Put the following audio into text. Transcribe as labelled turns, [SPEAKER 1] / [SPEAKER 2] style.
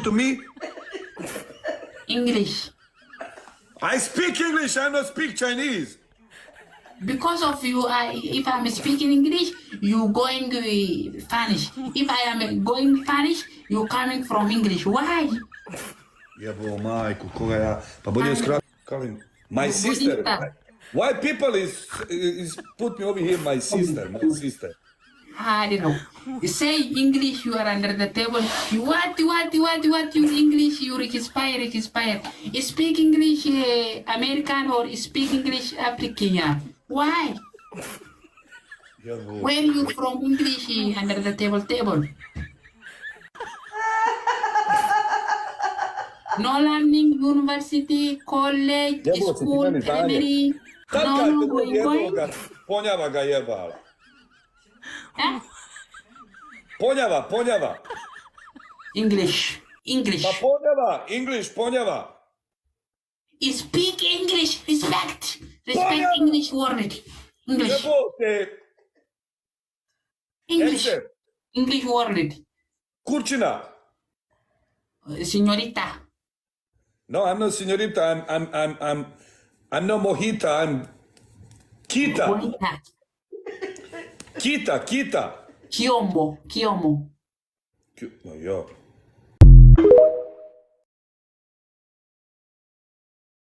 [SPEAKER 1] to me?
[SPEAKER 2] English.
[SPEAKER 1] I speak English. I don't speak Chinese.
[SPEAKER 2] Because of you, if I'm speaking English, you going Spanish. If I am going Spanish, you coming from English. Why?
[SPEAKER 1] Jebo majku, koga ja... Pa bolje skratiti. My sister. Why people is put me over here, my sister, my sister.
[SPEAKER 2] I don't know. Say English, you are under the table. You what, you English, you expire. Speak English American or speak English African. Why? Where you from English under the table? No learning, university, college, school, primary. No, going.
[SPEAKER 1] Ponjava ga jebala.
[SPEAKER 2] Huh?
[SPEAKER 1] Ponjava.
[SPEAKER 2] English.
[SPEAKER 1] Pa ponjava, English, ponjava.
[SPEAKER 2] Speak English, respect English word. English. English word.
[SPEAKER 1] Kurčina.
[SPEAKER 2] Signorita.
[SPEAKER 1] No, I'm not señorita. I'm no mojita. I'm Kita.
[SPEAKER 2] Bonita.
[SPEAKER 1] Kita.
[SPEAKER 2] Chiombo.
[SPEAKER 1] No, yo.